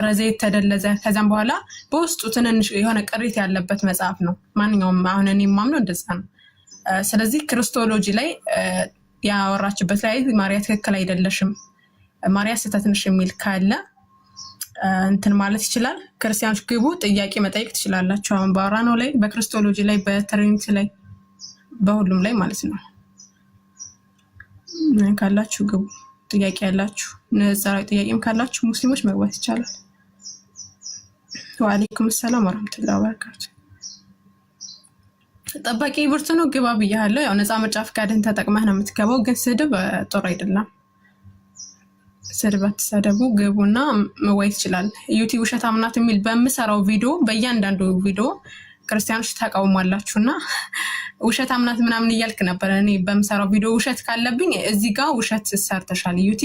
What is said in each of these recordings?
ረዘይት ተደለዘ ከዛም በኋላ በውስጡ ትንንሽ የሆነ ቅሪት ያለበት መጽሐፍ ነው። ማንኛውም አሁን እኔ የማምነው እንደዛ ነው። ስለዚህ ክርስቶሎጂ ላይ ያወራችበት ላይ ማርያ ትክክል አይደለሽም፣ ማርያ ስህተት ነሽ የሚል ካለ እንትን ማለት ይችላል። ክርስቲያኖች ግቡ ጥያቄ መጠየቅ ትችላላችሁ። አሁን ባወራነው ላይ በክርስቶሎጂ ላይ በትሪኒቲ ላይ በሁሉም ላይ ማለት ነው። ካላችሁ ግቡ። ጥያቄ ያላችሁ ነፃራዊ ጥያቄም ካላችሁ ሙስሊሞች መግባት ይቻላል። ወአለይኩም ሰላም ወራህመቱላሂ ወበረካቱ። ጠባቂ ብርቱ ነው ግባ ብያለሁ። ያው ነፃ ምርጫ ፍቃድን ተጠቅመህ ነው የምትገባው፣ ግን ስድብ ጥሩ አይደለም። ስድብ አትሳደቡ፣ ግቡና መወያየት ይችላል። ዩቲዩብ ውሸታም ናት የሚል በምሰራው ቪዲዮ በእያንዳንዱ ቪዲዮ ክርስቲያኖች ተቃውሟላችሁና ውሸታም ናት ምናምን እያልክ ነበር። እኔ በምሰራው ቪዲዮ ውሸት ካለብኝ እዚህ ጋር ውሸት ሰርተሻል ዩቲ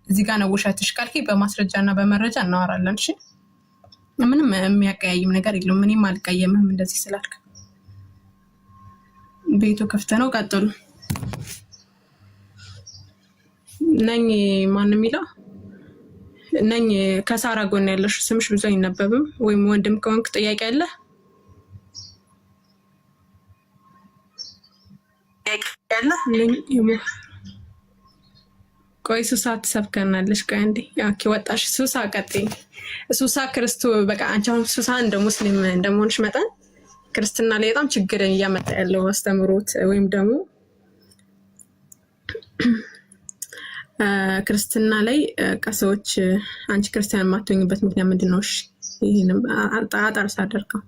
እዚህ ጋር ነው ውሸትሽ ካልከኝ በማስረጃና በመረጃ እናወራለን። እሺ ምንም የሚያቀያይም ነገር የለውም። ምንም አልቀየምም እንደዚህ ስላልክ። ቤቱ ክፍት ነው። ቀጥሉ። ነኝ ማን የሚለው ነኝ ከሳራ ጎን ያለሽ ስምሽ ብዙ አይነበብም። ወይም ወንድም ከሆንክ ጥያቄ አለ? ቆይ ሱሳ ትሰብከናለሽ። ቆይ እንዴ ያኪ ወጣሽ ሱሳ ቀጥይ። ሱሳ ክርስቶ በቃ አንቺ አሁን ሱሳ እንደ ሙስሊም እንደመሆንሽ መጠን ክርስትና ላይ በጣም ችግር እያመጣ ያለው አስተምሮት ወይም ደግሞ ክርስትና ላይ ቀሰዎች አንቺ ክርስቲያን ማትሆኝበት ምክንያት ምንድነው? እሺ ይሄንም አጣጣርስ አደርገው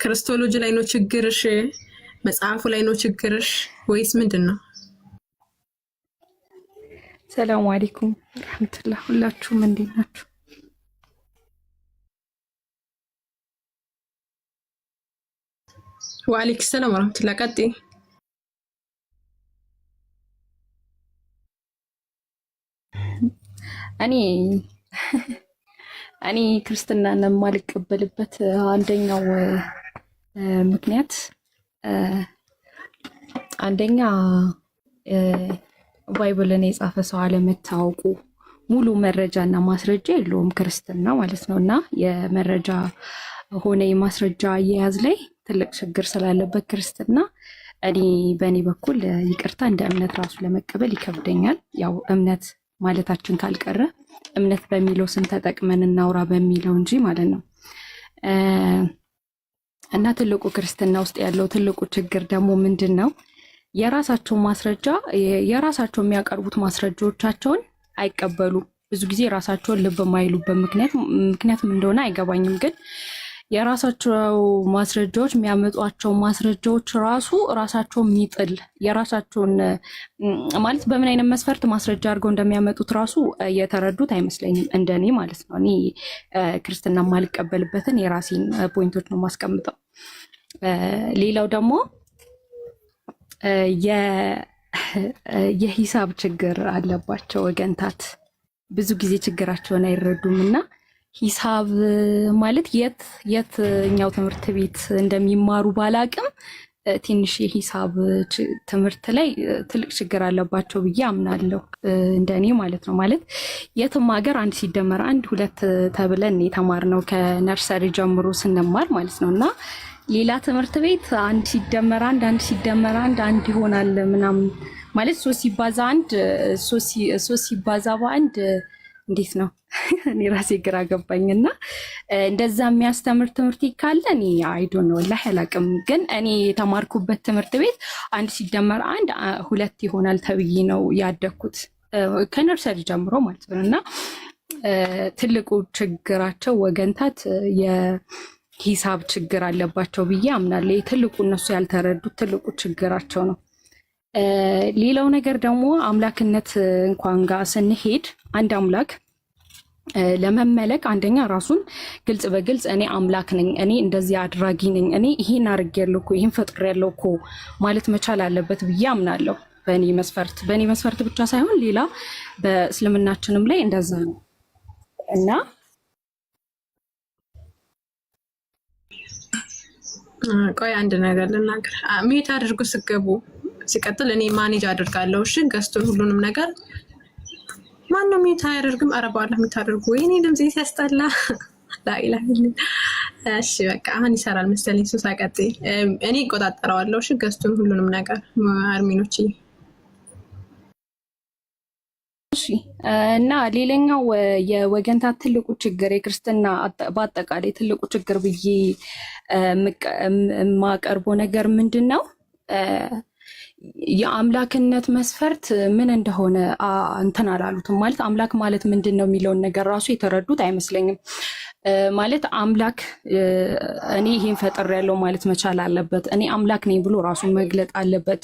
ክርስቶሎጂ ላይ ነው ችግርሽ? መጽሐፉ ላይ ነው ችግርሽ ወይስ ምንድነው? ሰላም አለይኩም ወራህመቱላህ። ሁላችሁም እንዴት ናችሁ? ወአለይኩም ሰላም ወራህመቱላህ። ቀጥይ። እኔ ክርስትናን የማልቀበልበት አንደኛው ምክንያት አንደኛ ባይብልን የጻፈ ሰው አለመታወቁ፣ ሙሉ መረጃና ማስረጃ የለውም ክርስትና ማለት ነው። እና የመረጃ ሆነ የማስረጃ አያያዝ ላይ ትልቅ ችግር ስላለበት ክርስትና እኔ በእኔ በኩል ይቅርታ እንደ እምነት ራሱ ለመቀበል ይከብደኛል። ያው እምነት ማለታችን ካልቀረ እምነት በሚለው ስም ተጠቅመን እናውራ በሚለው እንጂ ማለት ነው። እና ትልቁ ክርስትና ውስጥ ያለው ትልቁ ችግር ደግሞ ምንድን ነው? የራሳቸው ማስረጃ የራሳቸው የሚያቀርቡት ማስረጃዎቻቸውን አይቀበሉ። ብዙ ጊዜ ራሳቸውን ልብ የማይሉበት ምክንያቱም እንደሆነ አይገባኝም። ግን የራሳቸው ማስረጃዎች የሚያመጧቸው ማስረጃዎች ራሳቸው የሚጥል የራሳቸውን ማለት በምን አይነት መስፈርት ማስረጃ አድርገው እንደሚያመጡት ራሱ የተረዱት አይመስለኝም፣ እንደኔ ማለት ነው። እኔ ክርስትና የማልቀበልበትን የራሴን ፖይንቶች ነው ማስቀምጠው። ሌላው ደግሞ የሂሳብ ችግር አለባቸው ወገንታት። ብዙ ጊዜ ችግራቸውን አይረዱም እና ሂሳብ ማለት የትኛው ትምህርት ቤት እንደሚማሩ ባላቅም ትንሽ የሂሳብ ትምህርት ላይ ትልቅ ችግር አለባቸው ብዬ አምናለሁ፣ እንደኔ ማለት ነው። ማለት የትም ሀገር 1 ሲደመር 1 2 ተብለን የተማርነው ከነርሰሪ ጀምሮ ስንማር ማለት ነው። እና ሌላ ትምህርት ቤት 1 ሲደመር 1 ሲደመር 1 ይሆናል ምናምን ማለት 3 ሲባዛ 1 3 ሲባዛ በ1 እንዴት ነው? እኔ ራሴ ግራ ገባኝና እንደዛ የሚያስተምር ትምህርት ካለ እኔ አይዶን ነው ወላሂ አላውቅም። ግን እኔ የተማርኩበት ትምህርት ቤት 1 ሲደመር 1 2 ይሆናል ተብዬ ነው ያደግኩት ከነርሰሪ ጀምሮ ማለት ነው። እና ትልቁ ችግራቸው ወገንታት የሂሳብ ችግር አለባቸው ብዬ አምናለሁ። ትልቁ እነሱ ያልተረዱት ትልቁ ችግራቸው ነው። ሌላው ነገር ደግሞ አምላክነት እንኳን ጋር ስንሄድ አንድ አምላክ ለመመለክ አንደኛ ራሱን ግልጽ በግልጽ እኔ አምላክ ነኝ፣ እኔ እንደዚህ አድራጊ ነኝ፣ እኔ ይሄን አድርጌያለሁ እኮ ይሄን ፈጥሬያለሁ እኮ ማለት መቻል አለበት ብዬ አምናለሁ። በእኔ መስፈርት ብቻ ሳይሆን ሌላ በእስልምናችንም ላይ እንደዛ ነው። እና ቆይ አንድ ነገር ልናገር። ሚዩት አድርጉ ስገቡ። ሲቀጥል እኔ ማኔጅ አድርጋለሁ። እሺ ገስቱን ሁሉንም ነገር ማንም የታያደርግም አረባላ የምታደርጉ ወይኔ ድምጽ ሲያስጠላ ላኢላህ ኢላ። እሺ በቃ አሁን ይሰራል መሰለኝ። ሱሳ ቀጥይ። እኔ እቆጣጠረዋለሁ። እሺ ገዝቱን ሁሉንም ነገር አድሚኖች። እሺ እና ሌላኛው የወገንታት ትልቁ ችግር የክርስትና በአጠቃላይ ትልቁ ችግር ብዬ የማቀርበው ነገር ምንድን ነው? የአምላክነት መስፈርት ምን እንደሆነ እንትን አላሉትም። ማለት አምላክ ማለት ምንድን ነው የሚለውን ነገር ራሱ የተረዱት አይመስለኝም። ማለት አምላክ እኔ ይሄን ፈጥሬያለሁ ማለት መቻል አለበት። እኔ አምላክ ነኝ ብሎ ራሱን መግለጥ አለበት።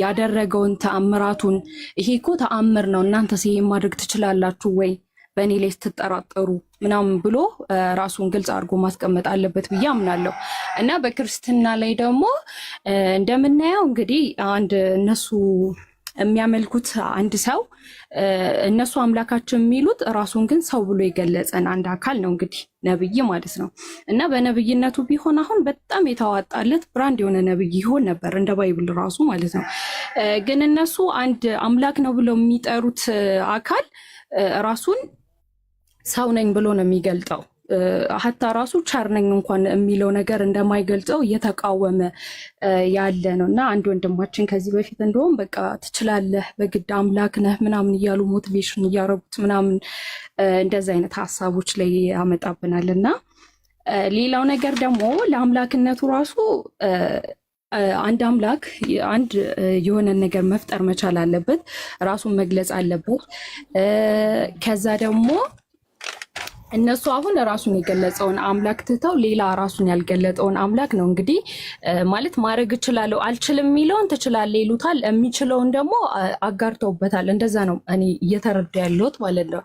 ያደረገውን ተአምራቱን ይሄ እኮ ተአምር ነው፣ እናንተስ ይሄን ማድረግ ትችላላችሁ ወይ በእኔ ላይ ስትጠራጠሩ ምናምን ብሎ ራሱን ግልጽ አድርጎ ማስቀመጥ አለበት ብዬ አምናለሁ። እና በክርስትና ላይ ደግሞ እንደምናየው እንግዲህ አንድ እነሱ የሚያመልኩት አንድ ሰው እነሱ አምላካቸው የሚሉት ራሱን ግን ሰው ብሎ የገለጸን አንድ አካል ነው እንግዲህ ነብይ ማለት ነው። እና በነብይነቱ ቢሆን አሁን በጣም የተዋጣለት ብራንድ የሆነ ነብይ ይሆን ነበር እንደ ባይብል ራሱ ማለት ነው። ግን እነሱ አንድ አምላክ ነው ብለው የሚጠሩት አካል ራሱን ሰው ነኝ ብሎ ነው የሚገልጠው። ሀታ ራሱ ቻር ነኝ እንኳን የሚለው ነገር እንደማይገልጸው እየተቃወመ ያለ ነው። እና አንድ ወንድማችን ከዚህ በፊት እንደውም በቃ ትችላለህ በግድ አምላክ ነህ ምናምን እያሉ ሞቲቬሽን እያረጉት ምናምን እንደዚ አይነት ሀሳቦች ላይ ያመጣብናል። እና ሌላው ነገር ደግሞ ለአምላክነቱ ራሱ አንድ አምላክ አንድ የሆነ ነገር መፍጠር መቻል አለበት፣ ራሱን መግለጽ አለበት። ከዛ ደግሞ እነሱ አሁን ራሱን የገለጸውን አምላክ ትተው ሌላ ራሱን ያልገለጠውን አምላክ ነው እንግዲህ ማለት ማድረግ እችላለሁ አልችልም የሚለውን ትችላለህ ይሉታል፣ የሚችለውን ደግሞ አጋርተውበታል። እንደዛ ነው እኔ እየተረዱ ያለሁት ማለት ነው።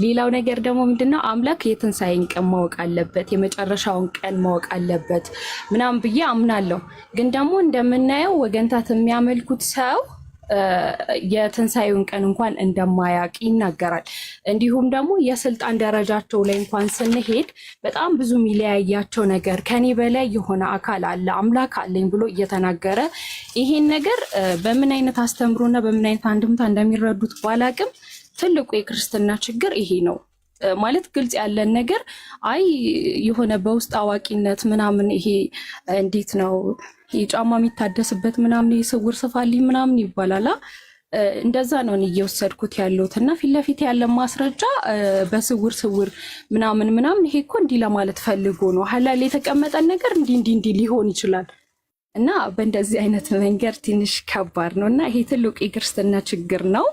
ሌላው ነገር ደግሞ ምንድነው አምላክ የትንሣኤን ቀን ማወቅ አለበት፣ የመጨረሻውን ቀን ማወቅ አለበት ምናምን ብዬ አምናለሁ። ግን ደግሞ እንደምናየው ወገንታት የሚያመልኩት ሰው የትንሣኤውን ቀን እንኳን እንደማያውቅ ይናገራል። እንዲሁም ደግሞ የስልጣን ደረጃቸው ላይ እንኳን ስንሄድ በጣም ብዙ የሚለያያቸው ነገር ከኔ በላይ የሆነ አካል አለ አምላክ አለኝ ብሎ እየተናገረ ይሄን ነገር በምን አይነት አስተምሮና በምን አይነት አንድምታ እንደሚረዱት ባላቅም ትልቁ የክርስትና ችግር ይሄ ነው። ማለት ግልጽ ያለን ነገር አይ የሆነ በውስጥ አዋቂነት ምናምን ይሄ እንዴት ነው ጫማ የሚታደስበት ምናምን የስውር ስፋልኝ ምናምን ይባላል። እንደዛ ነው እየወሰድኩት ያለሁት እና ፊት ለፊት ያለ ማስረጃ በስውር ስውር ምናምን ይሄ እኮ እንዲህ ለማለት ፈልጎ ነው ሐላል የተቀመጠን ነገር እንዲህ ሊሆን ይችላል። እና በእንደዚህ አይነት መንገድ ትንሽ ከባድ ነው። እና ይሄ ትልቅ የክርስትና ችግር ነው።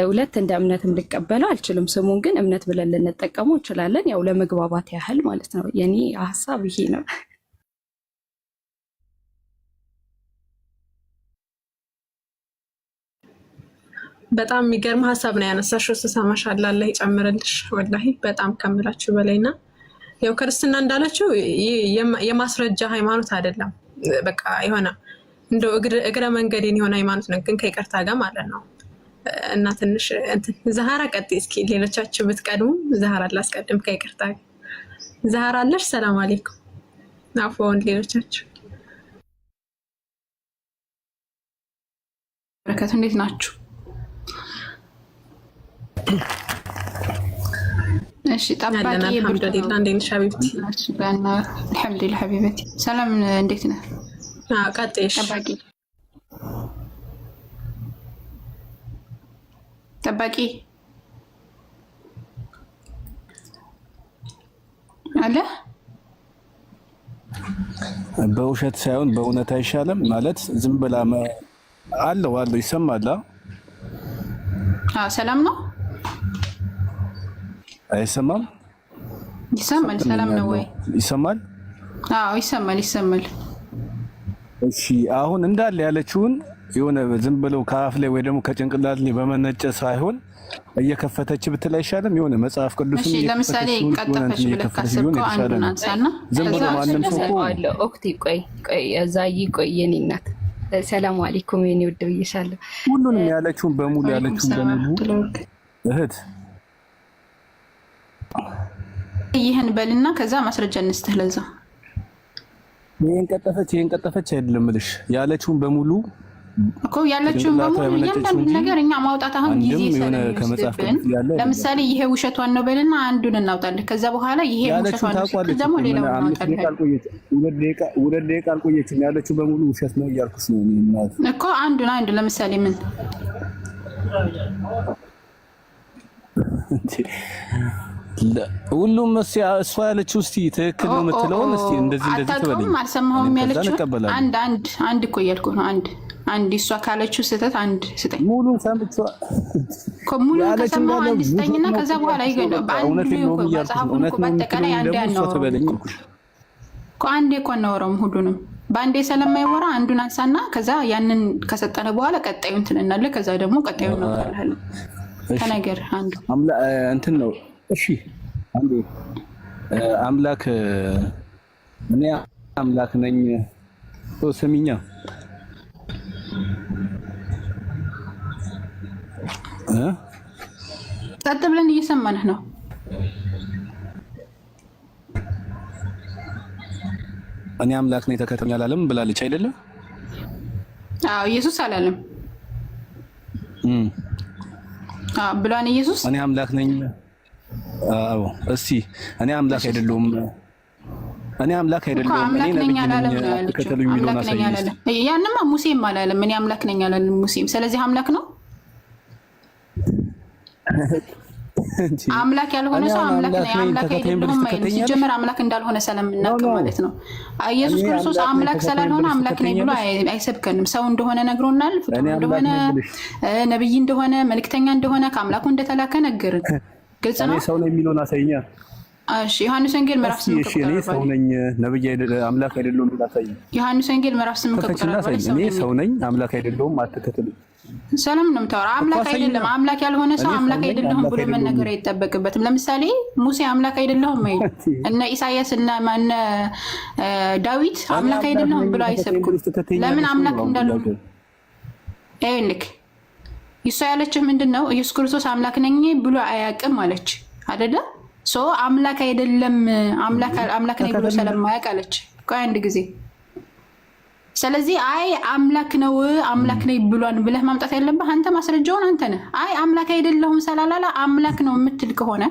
ሁለት እንደ እምነትም ልቀበለው አልችልም። ስሙን ግን እምነት ብለን ልንጠቀመው እንችላለን፣ ያው ለመግባባት ያህል ማለት ነው። የኔ ሀሳብ ይሄ ነው። በጣም የሚገርም ሀሳብ ነው ያነሳሽው። ስሰማሽ አላህ ይጨምርልሽ ወላሂ በጣም ከምላችሁ በላይና ያው ክርስትና እንዳለችው የማስረጃ ሃይማኖት አይደለም። በቃ የሆነ እንደው እግረ መንገዴን የሆነ ሃይማኖት ነው፣ ግን ከይቅርታ ጋር ማለት ነው። እና ትንሽ ዛህራ ቀጥይ እስኪ፣ ሌሎቻችሁ ብትቀድሙ ዛህራ ላስቀድም ከይቅርታ ጋር። ዛህራ አለሽ? ሰላም አለይኩም። አፎን ሌሎቻችሁ በረከቱ እንዴት ናችሁ? እሺ ጠባቂ አልሐምዱሊላህ። እንዴት ነሽ ሀቢብቲ? አልሐምዱሊላህ ሀቢበቲ። ሰላም እንዴት ነህ? ቀጥይሽ። ጠባቂ አለ። በውሸት ሳይሆን በእውነት አይሻልም ማለት ዝም ብላ አለው ይሰማል። ሰላም ነው አይሰማም? ይሰማል። ሰላም ነው ወይ? ይሰማል? አዎ ይሰማል። እሺ አሁን እንዳለ ያለችውን የሆነ ዝም ብለው ከአፍ ላይ ወይ ደግሞ ከጭንቅላት ላይ በመነጨ ሳይሆን እየከፈተች ብትል አይሻልም? የሆነ መጽሐፍ ቅዱስ እሺ ለምሳሌ ቀጠፈች ብለህ ካሰብከው አንዱን አንሳና ዝም ብሎ ማንም ሰው ኦክቲ ቆይ እዛይ ቆይ የኔ እናት ሰላም አለይኩም የኔ ውድ ብዬሻለሁ። ሁሉንም ያለችውን በሙሉ እህት ይህን በልና ከዛ ማስረጃ እንስተህ ለዛ ይሄን ቀጠፈች አይደለም እልሽ ያለችውን በሙሉ እኮ ያለችውን በሙሉ እያንዳንዱ ነገር እኛ ማውጣት አሁን ጊዜ ስለሚወስድብን፣ ለምሳሌ ይሄ ውሸቷን ነው በልና አንዱን እናውጣለን። ከዛ በኋላ ይሄ ውሸቷን ነው ደግሞ ሌላውን እናውጣለን። ሁለት ደቂቃ አልቆየችም። ያለችው በሙሉ ውሸት ነው እያልኩሽ ነው እኮ። አንዱ ለምሳሌ ምን ሁሉም እሷ ያለችው እስቲ ትክክል ነው የምትለውን እስቲ እንደዚህ ትበለኝ። አልሰማሁም ያለችው አንድ እኮ እያልኩ ነው። አንድ እሷ ካለችው ስህተት አንድ ስጠኝ። ሙሉ ሰምቼዋ ሙሉ ከሰማሁ አንድ ስጠኝና ከዛ በኋላ ይገኛል። በአንድ ነው መጽሐፉን እኮ በአጠቃላይ አንድ ነው እኮ አንዴ እኮ እናወራውም ሁሉንም በአንዴ ስለማይወራ አንዱን አንሳና ከዛ ያንን ከሰጠነ በኋላ ቀጣዩን ትንናለህ። ከዛ ደግሞ ቀጣዩን ነው ታላለህ። ከነገር አንዱ እንትን ነው። እሺ አንዴ አምላክ እኔ አምላክ ነኝ ስሚኛ ጸጥ ብለን እየሰማንህ ነው። እኔ አምላክ ነኝ ተከተለኝ አላለም ብላለች አይደለም? አዎ ኢየሱስ አላለም። ብሏን ኢየሱስ እኔ አምላክ ነኝ። አዎ እስቲ እኔ አምላክ አይደለሁም እኔ አምላክ አይደለሁም እኔ ነብይ ነኝ ተከተሉኝ የሚለውን አሳየኝ። ያንማ ሙሴም አላለም እኔ አምላክ ነኝ አላለም ሙሴም። ስለዚህ አምላክ ነው። አምላክ ያልሆነ ሰው አምላክ ነኝ አምላክ አይደለሁም ማለት ሲጀመር አምላክ እንዳልሆነ ስለምናውቅ ማለት ነው። ኢየሱስ ክርስቶስ አምላክ ስላልሆነ አምላክ ነኝ ብሎ አይሰብከንም። ሰው እንደሆነ ነግሮናል። ፍጡር እንደሆነ ነብይ እንደሆነ መልእክተኛ እንደሆነ ከአምላኩ እንደተላከ ነገርን። ግልጽ ነው። ሰው ነኝ የሚለውን አሳየኛ። እሺ ዮሐንስ ወንጌል ምዕራፍ 8 ቁጥር 4 እኔ ሰው ነኝ ነብይ አይደለም አምላክ አይደለሁም አሳየኝ። ዮሐንስ ወንጌል ምዕራፍ 8 ቁጥር 4 እኔ ሰው ነኝ አምላክ አይደለሁም አትከተሉኝ። ሰላም ነው የምታወራው። አምላክ አይደለም አምላክ ያልሆነ ሰው አምላክ አይደለሁም ብሎ መናገር አይጠበቅበትም። ለምሳሌ ሙሴ አምላክ አይደለሁም ወይ እነ ኢሳያስ እና ማነ ዳዊት አምላክ አይደለሁም ብሎ አይሰብኩም። ለምን አምላክ እንዳልሆነ አይልክ ይሳ ያለችው ምንድነው? ኢየሱስ ክርስቶስ አምላክ ነኝ ብሎ አያውቅም አለች አይደለ? ሶ አምላክ አይደለም አምላክ ነኝ ብሎ ስለማያውቅ አለች። ቆይ አንድ ጊዜ ስለዚህ አይ አምላክ ነው አምላክ ነኝ ብሏን ብለህ ማምጣት ያለብህ አንተ ማስረጃውን አንተ ነህ። አይ አምላክ አይደለሁም ሰላላላ አምላክ ነው የምትል ከሆነ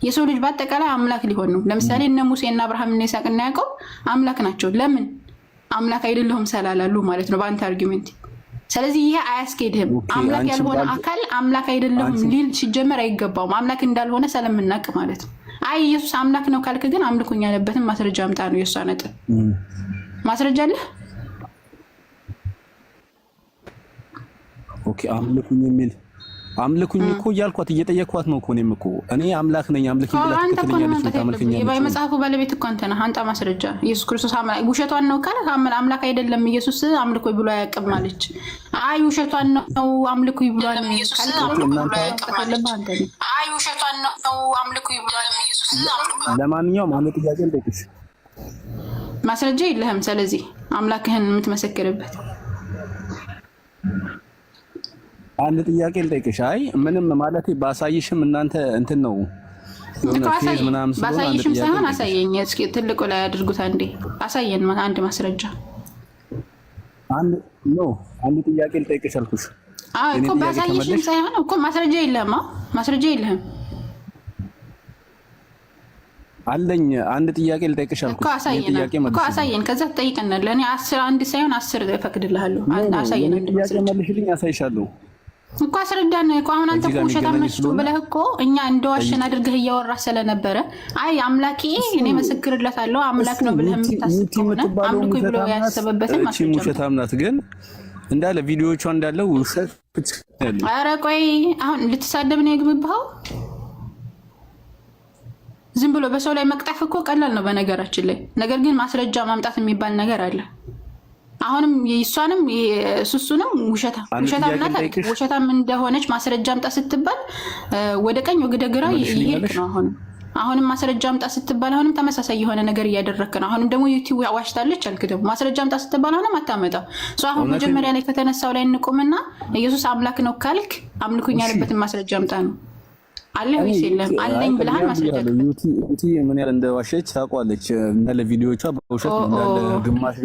የሰው ልጅ በአጠቃላይ አምላክ ሊሆን ነው። ለምሳሌ እነ ሙሴ እና አብርሃም እና ይስሐቅ እና ያዕቆብ አምላክ ናቸው። ለምን አምላክ አይደለሁም ሰላላሉ ማለት ነው በአንተ አርጊመንት። ስለዚህ ይሄ አያስኬድህም። አምላክ ያልሆነ አካል አምላክ አይደለሁም ሊል ሲጀመር አይገባውም። አምላክ እንዳልሆነ ስለምናውቅ ማለት ነው። አይ ኢየሱስ አምላክ ነው ካልክ ግን አምልኩኝ ያለበትን ማስረጃ አምጣ ነው የእሷ ነጥብ። ማስረጃ አለህ? ኦኬ አምልኩኝ የሚል አምልኩኝ እኮ እያልኳት እየጠየኳት ነው እኮ እኔም እኮ እኔ አምላክ ነኝ አምልኩኝ ብላ ትከተለኛለች ታመልከኛለች። በመጽሐፉ ባለቤት እኮ አንተ ነህ። አንተ ማስረጃ ኢየሱስ ክርስቶስ አምላክ ውሸቷን ነው ካለ አምላክ አይደለም ኢየሱስ አምልኩኝ ብሎ አያውቅም አለች። አይ ውሸቷን ነው አምልኩኝ ብሏል ኢየሱስ አምልኩኝ ብሎ አያውቅም አለች። አይ ውሸቷን ነው አምልኩኝ ብሏል ኢየሱስ አምልኩኝ። ለማንኛውም አንድ ጥያቄ ልጠይቅሽ። ማስረጃ የለህም። ስለዚህ አምላክህን የምትመሰክርበት አንድ ጥያቄ ልጠይቅሽ። አይ ምንም ማለት ባሳይሽም እናንተ እንትን ነው ፌዝ ምናምን ስለሆነ ባሳይሽም ሳይሆን አሳየኝ። እስኪ ትልቁ ላይ አድርጉት አንዴ አሳየን አንድ ማስረጃ። አንድ ጥያቄ ልጠይቅሽ አልኩሽ። አዎ እኮ ባሳይሽም ሳይሆን እኮ ማስረጃ የለህም። ማስረጃ የለህም አለኝ። አንድ ጥያቄ ልጠይቅሽ አልኩሽ እኮ አሳየን። ከዛ ትጠይቀናለህ። እኔ 10 አንድ ሳይሆን 10 እፈቅድልሃለሁ። አሳየን አንድ ጥያቄ መልሽልኝ አሳይሻለሁ እኮ አስረዳን እኮ። አሁን አንተ እኮ ውሸታም ነሽ ብለህ እኮ እኛ እንደዋሸን አድርገህ እያወራህ ስለነበረ አይ አምላኬ እኔ መሰክርለታለሁ አምላክ ነው ብለህ የምታስብ ከሆነ አምልኩ ብሎ ያሰበበትን ማስረጃ ውሸታም ናት ግን እንዳለ ቪዲዮዎቿ እንዳለ ውሸት። ኧረ ቆይ አሁን ልትሳደብ ነው የግብብኸው? ዝም ብሎ በሰው ላይ መቅጠፍ እኮ ቀላል ነው በነገራችን ላይ። ነገር ግን ማስረጃ ማምጣት የሚባል ነገር አለ። አሁንም እሷንም እሱንም ውሸታም እንደሆነች ማስረጃ አምጣ ስትባል ወደ ቀኝ ወደ ግራ ይሄድክ ነው። አሁንም ማስረጃ አምጣ ስትባል አሁንም ተመሳሳይ የሆነ ነገር እያደረክ ነው። አሁንም ደግሞ ዩቲዩብ ዋሽታለች አልክ ደግሞ ማስረጃ አምጣ ስትባል አሁንም አታመጣው። አሁን መጀመሪያ ላይ ከተነሳው ላይ እንቆምና ኢየሱስ አምላክ ነው ካልክ አምልኩኝ ያለበትን ማስረጃ አምጣ ነው። አለ ወይስ የለም? አለኝ ብለሃል ማስረጃ። ዩቲ ምን ያህል እንደዋሸች ታውቃለች። እንዳለ ቪዲዮቿ በውሸት እንዳለ ግማሽ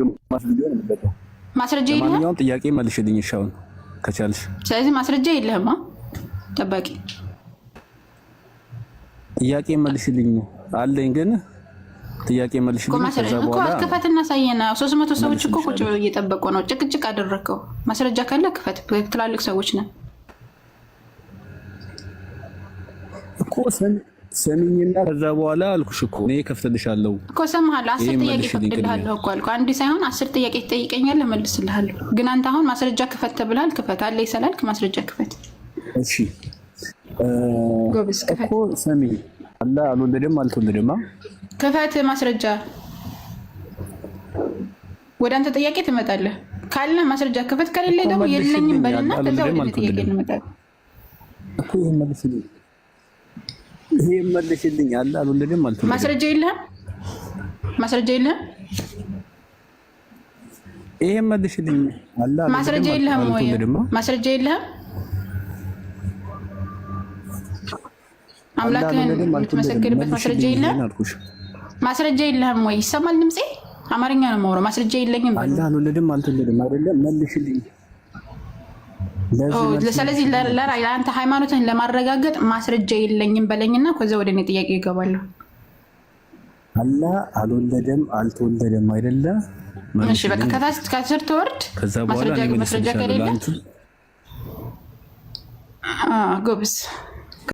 ቪዲዮ ነው። ማስረጃ የለህም? ለማንኛውም ጥያቄ መልሽልኝ እሻውን ከቻልሽ። ስለዚህ ማስረጃ የለህም ጠባቂ። ጥያቄ መልሽልኝ አለኝ ግን ጥያቄ መልሽልኝ። ከዛ በኋላ ክፈት እናሳየና 300 ሰዎች እኮ ቁጭ ብለው እየጠበቁ ነው። ጭቅጭቅ አደረከው። ማስረጃ ካለ ክፈት። ትላልቅ ሰዎች ነን እኮ ሰሚኝና ከዛ በኋላ አልኩሽ እኮ እኔ ከፍተልሻለሁ እኮ ሰማሃለሁ። 10 ጥያቄ ከፍትልሃለሁ እኮ አልኩ። አንዴ ሳይሆን 10 ጥያቄ ትጠይቀኛለህ መልስልሃለሁ። ግን አንተ አሁን ማስረጃ ክፈት ተብለሃል። ክፈት አለ ይሰላልክ ማስረጃ ክፈት። እሺ ጎብስ ክፈት እኮ ሰሚ አላ አልወለደም አልተወለደም ክፈት ማስረጃ። ወደ አንተ ጥያቄ ትመጣለህ። ካለ ማስረጃ ክፈት፣ ከሌለ ደግሞ የለኝም በልና ከዛ ወደ ጥያቄ እንመጣለን እኮ ይሄ መልሽልኝ አለ አልወለደም አልተወለደም። ማስረጃ የለህም? ማስረጃ የለህም? ይሄ መልሽልኝ አለ አልወለደም። ማስረጃ የለህም ወይ? ማስረጃ የለህም? አምላክህን የምትመሰክርበት ማስረጃ የለህም? ማስረጃ የለህም ወይ? ይሰማል ድምጼ? አማርኛ ነው የማወራው። ማስረጃ የለኝም አለ አልወለደም አልተወለደም አይደለም መልሽልኝ። ስለዚህ ለአንተ ሃይማኖትን ለማረጋገጥ ማስረጃ የለኝም በለኝና ከዛ ወደ እኔ ጥያቄ ይገባለሁ። አላ አልወለደም አልተወለደም አይደለ? እሺ በቃ ከስር ትወርድ ማስረጃ ከሌለ ጎብስ